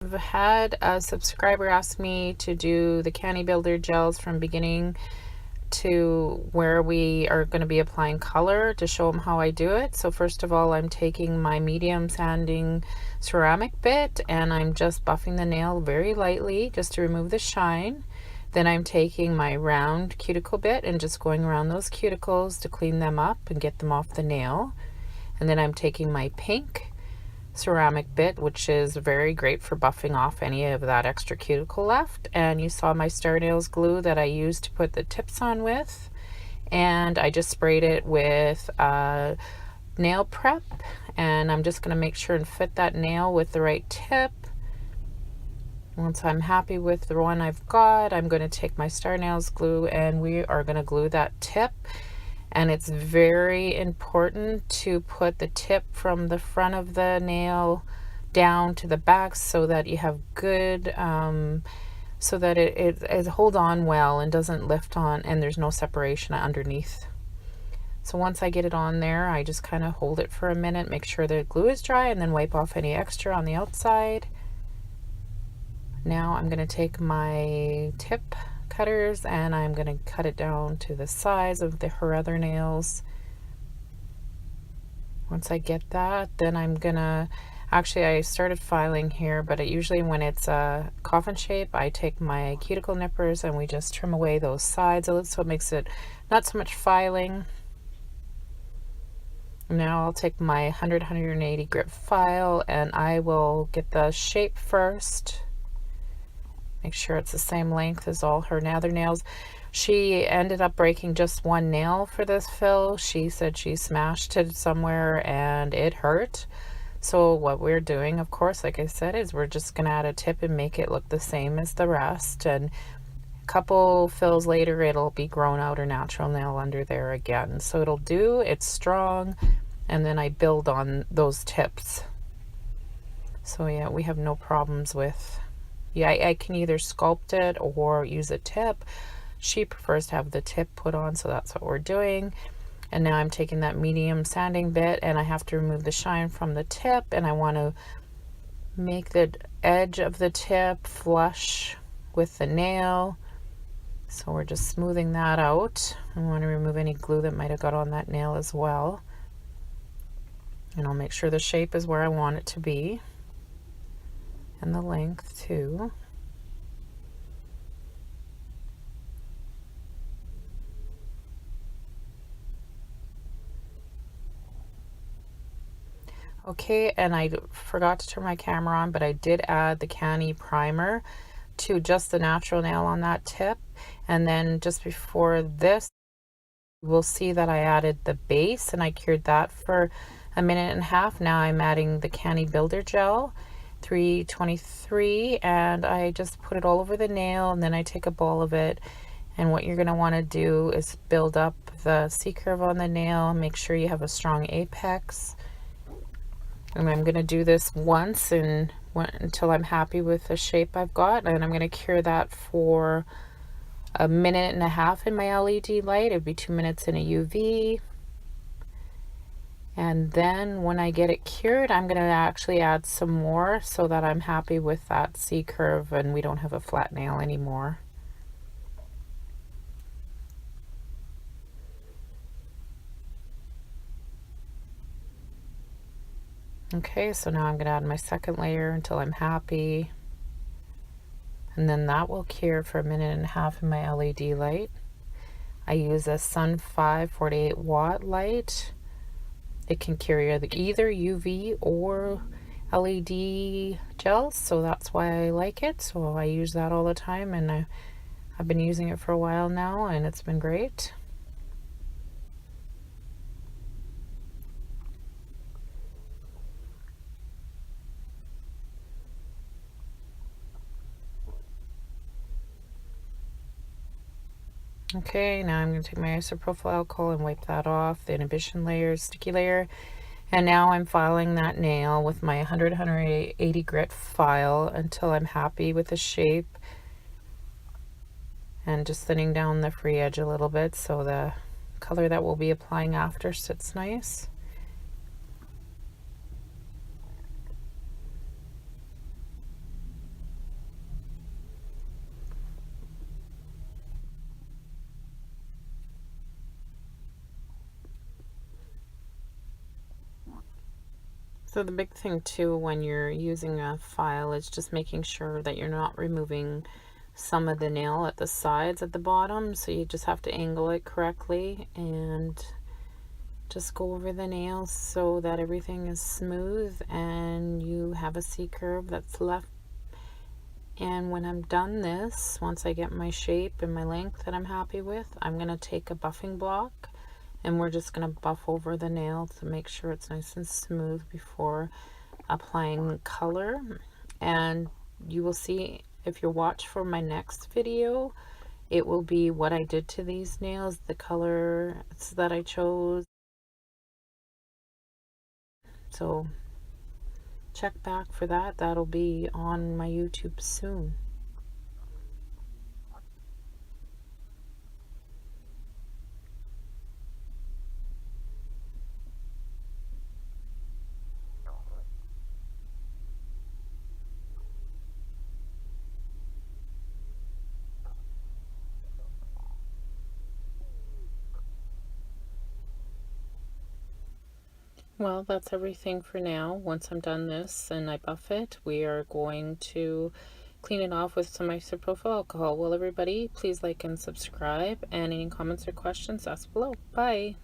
I've had a subscriber ask me to do the Canni Builder gels from beginning to where we are going to be applying color to show them how I do it. So first of all, I'm taking my medium sanding ceramic bit and I'm just buffing the nail very lightly just to remove the shine. Then I'm taking my round cuticle bit and just going around those cuticles to clean them up and get them off the nail. And then I'm taking my pink ceramic bit, which is very great for buffing off any of that extra cuticle left. And you saw my Star Nails glue that I used to put the tips on with, and I just sprayed it with nail prep, and I'm just going to make sure and fit that nail with the right tip. Once I'm happy with the one I've got, I'm going to take my Star Nails glue and we are going to glue that tip. And it's very important to put the tip from the front of the nail down to the back so that you have good, so that it hold on well and doesn't lift on and there's no separation underneath. So once I get it on there, I just kind of hold it for a minute, make sure the glue is dry, and then wipe off any extra on the outside. Now I'm going to take my tip cutters and I'm going to cut it down to the size of her other nails. Once I get that, then I'm gonna, actually I started filing here, but usually when it's a coffin shape, I take my cuticle nippers and we just trim away those sides so it makes it not so much filing. Now I'll take my 100-180 grit file and I will get the shape first. Make sure it's the same length as all her other nails. She ended up breaking just one nail for this fill. She said she smashed it somewhere and it hurt. So what we're doing, of course, like I said, is we're just going to add a tip and make it look the same as the rest. And a couple fills later, it'll be grown out or natural nail under there again. So it'll do, it's strong, and then I build on those tips. So yeah, we have no problems with... Yeah, I can either sculpt it or use a tip. She prefers to have the tip put on, so that's what we're doing. And now I'm taking that medium sanding bit and I have to remove the shine from the tip, and I want to make the edge of the tip flush with the nail. So we're just smoothing that out. I want to remove any glue that might have got on that nail as well. And I'll make sure the shape is where I want it to be. And the length too. Okay, and I forgot to turn my camera on, but I did add the Canni primer to just the natural nail on that tip. And then just before this, we'll see that I added the base and I cured that for a minute and a half. Now I'm adding the Canni Builder Gel 323 and I just put it all over the nail, and then I take a ball of it, and what you're going to want to do is build up the C-curve on the nail, make sure you have a strong apex. And I'm going to do this once and until I'm happy with the shape I've got, and I'm going to cure that for a minute and a half in my LED light. It'd be 2 minutes in a UV. And then when I get it cured, I'm going to actually add some more so that I'm happy with that C-curve and we don't have a flat nail anymore. Okay, so now I'm going to add my second layer until I'm happy. And then that will cure for a minute and a half in my LED light. I use a Sun 5 48 watt light. It can carry either UV or LED gels, so that's why I like it. So I use that all the time, and I've been using it for a while now, and it's been great. Okay, now I'm going to take my isopropyl alcohol and wipe that off, the inhibition layer, sticky layer. And now I'm filing that nail with my 100-180 grit file until I'm happy with the shape. And just thinning down the free edge a little bit so the color that we'll be applying after sits nice. So the big thing too when you're using a file is just making sure that you're not removing some of the nail at the sides at the bottom. So you just have to angle it correctly and just go over the nails so that everything is smooth and you have a C-curve that's left. And when I'm done this, once I get my shape and my length that I'm happy with, I'm going to take a buffing block and we're just going to buff over the nail to make sure it's nice and smooth before applying color. And you will see, if you watch for my next video, it will be what I did to these nails, the color that I chose. So check back for that. That'll be on my YouTube soon. Well, that's everything for now. Once I'm done this and I buff it, we are going to clean it off with some isopropyl alcohol. Well, everybody, please like and subscribe, and any comments or questions, ask below. Bye!